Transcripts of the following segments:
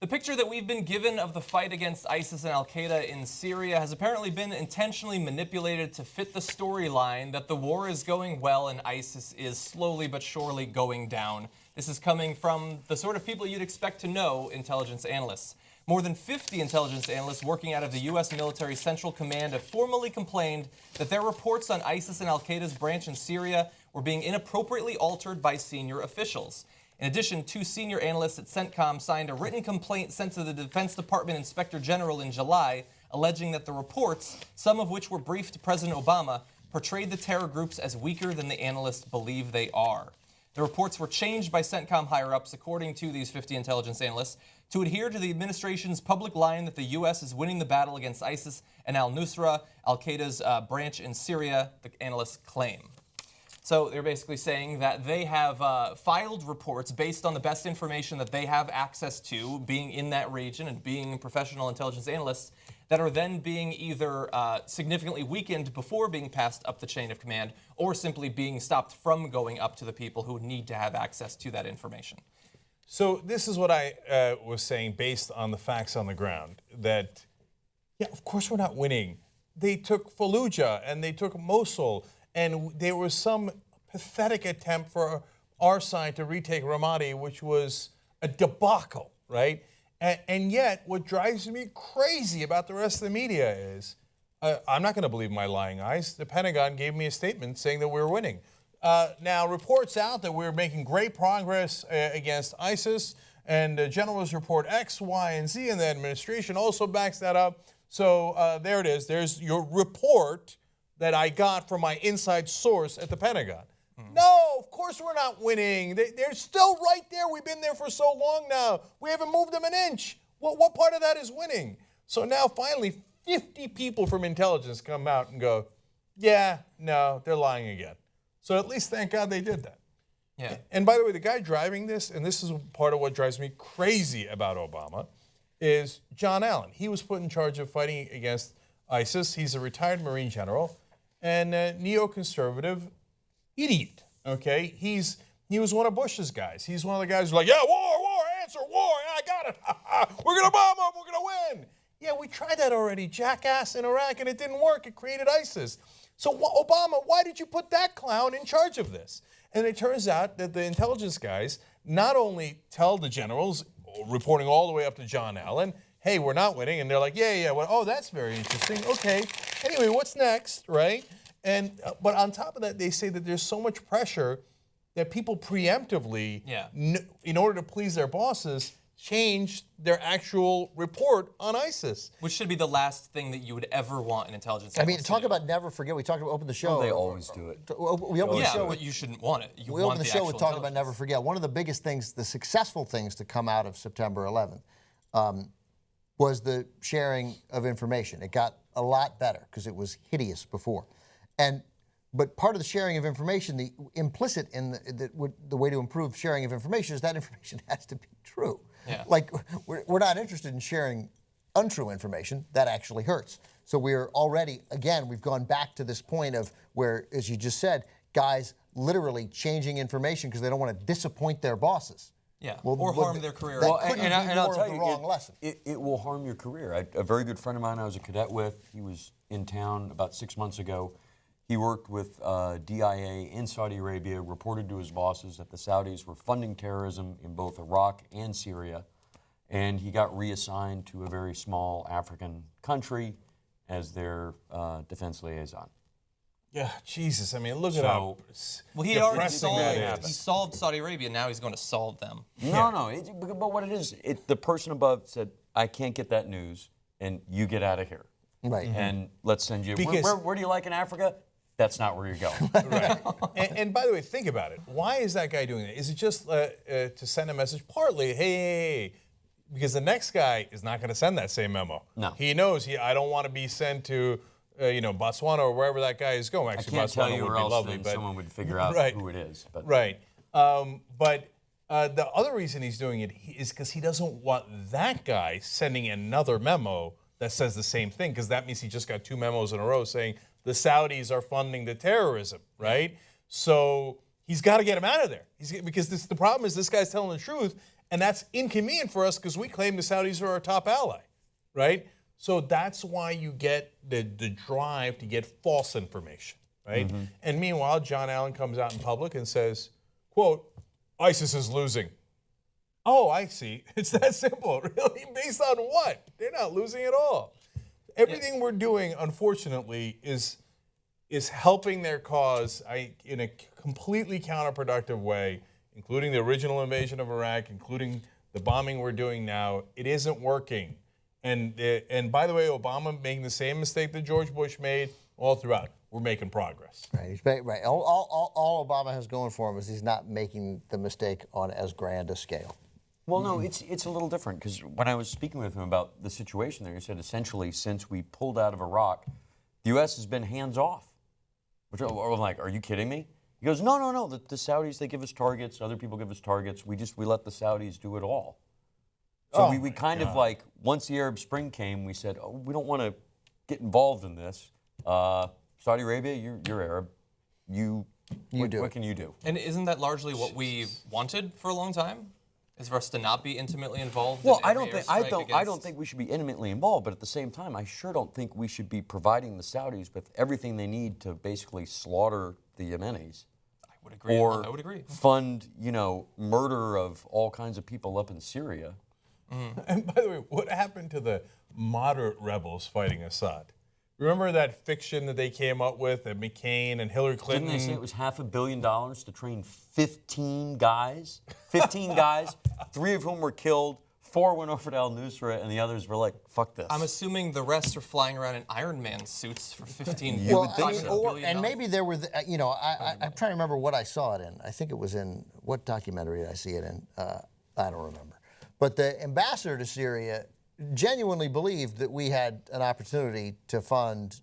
The picture that we've been given of the fight against ISIS and Al Qaeda in Syria has apparently been intentionally manipulated to fit the storyline that the war is going well and ISIS is slowly but surely going down. This is coming from the sort of people you'd expect to know intelligence analysts. More than 50 intelligence analysts working out of the U.S. Military Central Command have formally complained that their reports on ISIS and Al Qaeda's branch in Syria were being inappropriately altered by senior officials. In addition, 2 senior analysts at CENTCOM signed a written complaint sent to the Defense Department Inspector General in July, alleging that the reports, some of which were briefed to President Obama, portrayed the terror groups as weaker than the analysts believe they are. The reports were changed by CENTCOM higher-ups, according to these 50 intelligence analysts, to adhere to the administration's public line that the U.S. is winning the battle against ISIS and al-Nusra, Al-Qaeda's branch in Syria, the analysts claim. So they're basically saying that they have filed reports based on the best information that they have access to, being in that region and being professional intelligence analysts, that are then being either significantly weakened before being passed up the chain of command or simply being stopped from going up to the people who need to have access to that information. So this is what I was saying based on the facts on the ground, that, yeah, of course we're not winning. They took Fallujah and they took Mosul, and there was some pathetic attempt for our side to retake Ramadi, which was a debacle, right? And yet, what drives me crazy about the rest of the media is, I'm not going to believe my lying eyes. The Pentagon gave me a statement saying that we were winning. Now, reports out that we're making great progress against ISIS, and generals report X, Y, and Z, and the administration also backs that up. So there it is. There's your report that I got from my inside source at the Pentagon. No, of course we're not winning. They're still right there. We've been there for so long now. We haven't moved them an inch. What part of that is winning? So now finally 50 people from intelligence come out and go, yeah, no, they're lying again. So at least thank God they did that. Yeah. And by the way, the guy driving this, and this is part of what drives me crazy about Obama, is John Allen. He was put in charge of fighting against ISIS. He's a retired Marine general and a neoconservative idiot, okay? He was one of Bush's guys. He's one of the guys who's like, yeah, war, answer, war, I got it. We're going to bomb them, we're going to win. Yeah, we tried that already, jackass, in Iraq, and it didn't work. It created ISIS. So Obama, why did you put that clown in charge of this? And it turns out that the intelligence guys not only tell the generals, reporting all the way up to John Allen, hey, we're not winning. And they're like, yeah, well, oh, that's very interesting. Okay. Anyway, what's next, right? And but on top of that, they say that there's so much pressure that people preemptively, in order to please their bosses, change their actual report on ISIS. Which should be the last thing that you would ever want an intelligence I mean, analyst talk to do. about never forget. We talked about open the show. Well, they always do it. We opened the show. But you shouldn't want it. You We want opened the the show actual with talking about intelligence. never forget. One of the biggest things, the successful things to come out of September 11th was the sharing of information. It got a lot better because it was hideous before. But part of the sharing of information, the implicit in the way to improve sharing of information is that information has to be true. Yeah. Like, we're not interested in sharing untrue information. That actually hurts. So we're already, again, we've gone back to this point of where, as you just said, guys literally changing information because they don't want to disappoint their bosses. Yeah, Well, or well, harm their career. that Well, couldn't and be I'll more tell of the you, wrong lesson. It will harm your career. A very good friend of mine I was a cadet with, he was in town about 6 months ago. He worked with DIA in Saudi Arabia, reported to his bosses that the Saudis were funding terrorism in both Iraq and Syria, and he got reassigned to a very small African country as their defense liaison. Yeah, Jesus, I mean, look at how Well, he already depressing that solved, he is. solved Saudi Arabia. Now he's going to solve them. No, but what it is, the person above said, I can't get that news, and you get out of here. Right. And let's send you, Because- where do you like in Africa? That's not where you're going. Right. And by the way, think about it. Why is that guy doing that? Is it just to send a message? Partly, hey, because the next guy is not going to send that same memo. No. He knows I don't want to be sent to, Botswana or wherever that guy is going. Actually, I can't tell Botswana you would where be else lovely, then but someone would figure out Right. who it is. But Right. But the other reason he's doing it is because he doesn't want that guy sending another memo that says the same thing, because that means he just got 2 memos in a row saying the Saudis are funding the terrorism, right? So he's got to get him out of there. Because the problem is this guy's telling the truth, And that's inconvenient for us because we claim the Saudis are our top ally, right? So that's why you get the drive to get false information, right? And meanwhile, John Allen comes out in public and says, quote, ISIS is losing. Oh, I see. It's that simple. Really? Based on what? They're not losing at all. Everything we're doing, unfortunately, is helping their cause in a completely counterproductive way, including the original invasion of Iraq, including the bombing we're doing now. It isn't working. And by the way, Obama making the same mistake that George Bush made all throughout. We're making progress. Right. All Obama has going for him is he's not making the mistake on as grand a scale. Well, no, it's a little different because when I was speaking with him about the situation there, he said essentially since we pulled out of Iraq, the U.S. has been hands off. Which I'm like, are you kidding me? He goes, no. The Saudis, they give us targets. Other people give us targets. We let the Saudis do it all. So we kind of like, once the Arab Spring came, we said, oh, we don't want to get involved in this. Saudi Arabia, you're Arab. What can you do? And isn't that largely what we wanted for a long time? Is for us to not be intimately involved? Well, in I don't think we should be intimately involved, but at the same time, I sure don't think we should be providing the Saudis with everything they need to basically slaughter the Yemenis. I would agree. Or I would agree. fund, murder of all kinds of people up in Syria. And by the way, what happened to the moderate rebels fighting Assad? Remember that fiction that they came up with that McCain and Hillary Clinton? Didn't they say it was $500 million to train 15 guys? 15 guys, 3 of whom were killed, 4 went over to al-Nusra, and the others were like, fuck this. I'm assuming the rest are flying around in Iron Man suits for 15 Well, billion. and maybe there were, I'm trying to remember what I saw it in. I think it was in, what documentary did I see it in? I don't remember. But the ambassador to Syria genuinely believed that we had an opportunity to fund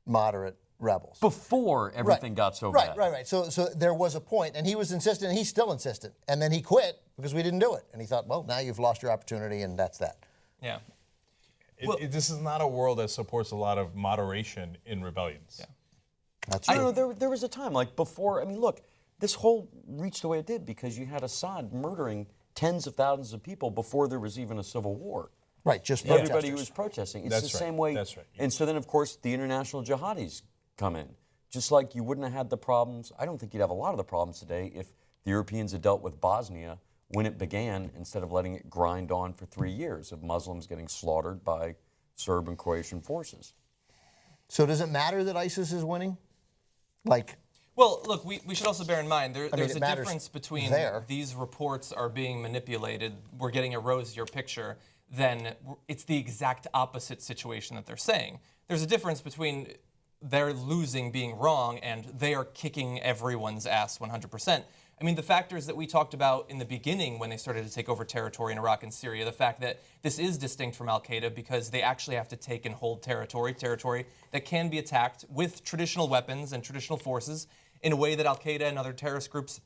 moderate rebels. Before everything got so bad. Right. So there was a point, and he was insistent, and he's still insistent. And then he quit because we didn't do it. And he thought, well, now you've lost your opportunity, and that's that. Yeah. This is not a world that supports a lot of moderation in rebellions. Yeah. That's true. true. There was a time, like before, look, this whole reached the way it did because you had Assad murdering tens of thousands of people before there was even a civil war. Right, just everybody who was protesting. It's That's the right. same way. That's right. And so then, of course, the international jihadis come in. Just like you wouldn't have had the problems, I don't think you'd have a lot of the problems today if the Europeans had dealt with Bosnia when it began instead of letting it grind on for 3 years of Muslims getting slaughtered by Serb and Croatian forces. So does it matter that ISIS is winning? Well, look, we should also bear in mind there's it a matters difference between there. these reports are being manipulated, we're getting a rosier picture, then it's the exact opposite situation that they're saying. There's a difference between they're losing being wrong and they are kicking everyone's ass 100%. The factors that we talked about in the beginning when they started to take over territory in Iraq and Syria, the fact that this is distinct from Al Qaeda because they actually have to take and hold territory that can be attacked with traditional weapons and traditional forces in a way that Al Qaeda and other terrorist groups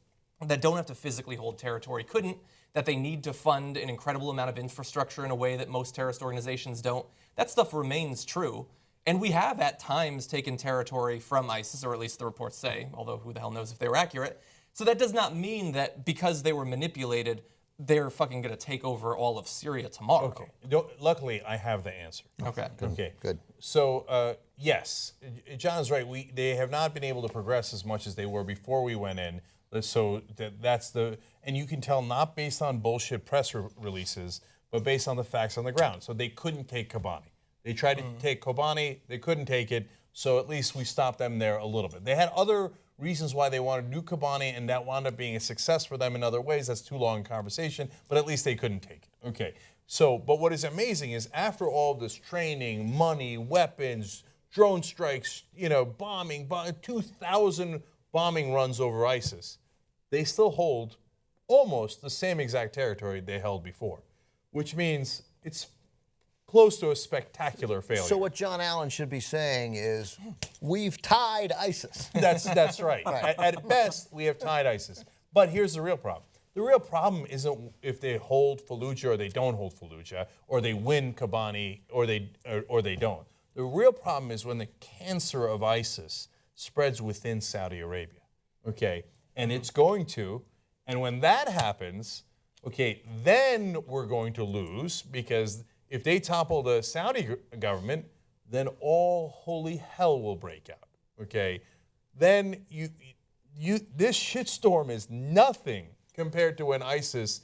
that don't have to physically hold territory couldn't, that they need to fund an incredible amount of infrastructure in a way that most terrorist organizations don't. That stuff remains true. And we have at times taken territory from ISIS, or at least the reports say, although who the hell knows if they were accurate. So that does not mean that because they were manipulated, they're fucking going to take over all of Syria tomorrow. Okay. Luckily, I have the answer. Okay. Okay. Good. So, yes, John's right. They have not been able to progress as much as they were before we went in. So and you can tell not based on bullshit press releases, but based on the facts on the ground. So they couldn't take Kobani. They tried to take Kobani, they couldn't take it, so at least we stopped them there a little bit. They had other reasons why they wanted to do Kobani, and that wound up being a success for them in other ways. That's too long a conversation, but at least they couldn't take it. Okay, so, but what is amazing is after all this training, money, weapons, drone strikes, bombing, 2,000 bombing runs over ISIS, they still hold almost the same exact territory they held before, which means it's close to a spectacular failure. So what John Allen should be saying is, we've tied ISIS. That's right. At best, we have tied ISIS. But here's the real problem. The real problem isn't if they hold Fallujah or they don't hold Fallujah, or they win Kobani or they don't. The real problem is when the cancer of ISIS spreads within Saudi Arabia. Okay, and it's going to, and when that happens, Okay, then we're going to lose because if they topple the Saudi government, then all holy hell will break out. Okay, then this shitstorm is nothing compared to when ISIS,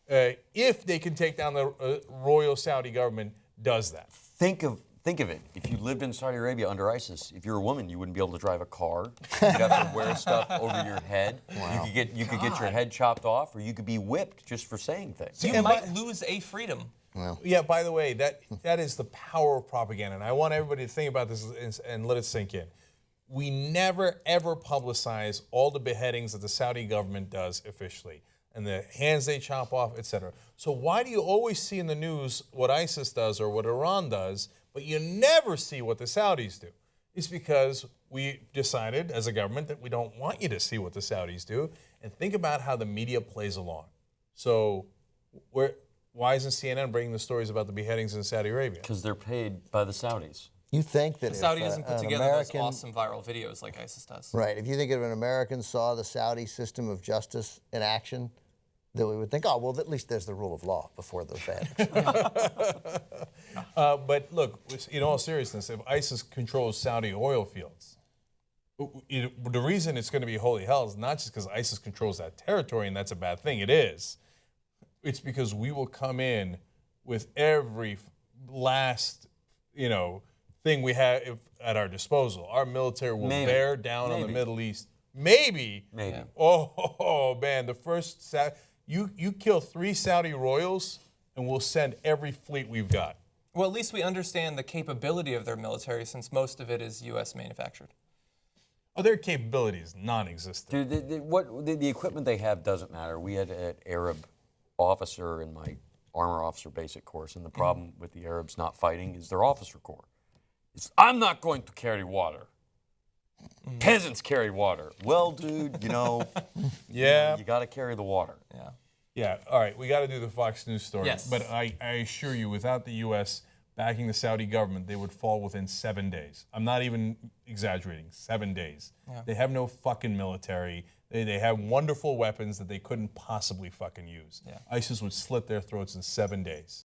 if they can take down the royal Saudi government, does that. Think of it. If you lived in Saudi Arabia under ISIS, if you're a woman, you wouldn't be able to drive a car. You'd have to wear stuff over your head. Wow. You could get your head chopped off, or you could be whipped just for saying things. You might lose a freedom. Well. Yeah, by the way, that is the power of propaganda. And I want everybody to think about this and let it sink in. We never, ever publicize all the beheadings that the Saudi government does officially and the hands they chop off, etc. So why do you always see in the news what ISIS does or what Iran does, but you never see what the Saudis do? It's because we decided as a government that we don't want you to see what the Saudis do. And think about how the media plays along. So why isn't CNN bringing the stories about the beheadings in Saudi Arabia? Because they're paid by the Saudis. You think that The Saudi if, doesn't put an together American, those awesome viral videos like ISIS does. right? If you think if an American saw the Saudi system of justice in action, that we would think, oh, well, at least there's the rule of law before those beheadings. But look, in all seriousness, if ISIS controls Saudi oil fields, the reason it's going to be holy hell is not just because ISIS controls that territory and that's a bad thing. It is. It's because we will come in with every last, thing we have at our disposal. Our military will bear down on the Middle East. Maybe. Oh man, the first you kill 3 Saudi royals, and we'll send every fleet we've got. Well, at least we understand the capability of their military, since most of it is U.S. manufactured. Oh, their capability is non-existent. Dude, the equipment they have doesn't matter. We had an Arab officer in my armor officer basic course, and the problem with the Arabs not fighting is their officer corps. I'm not going to carry water. Peasants carry water. Well, dude, Yeah. you got to carry the water. Yeah. Yeah, all right, we got to do the Fox News story. Yes. But I assure you, without the U.S. backing the Saudi government, they would fall within 7 days. I'm not even exaggerating, 7 days. Yeah. They have no fucking military. They have wonderful weapons that they couldn't possibly fucking use. Yeah. ISIS would slit their throats in 7 days.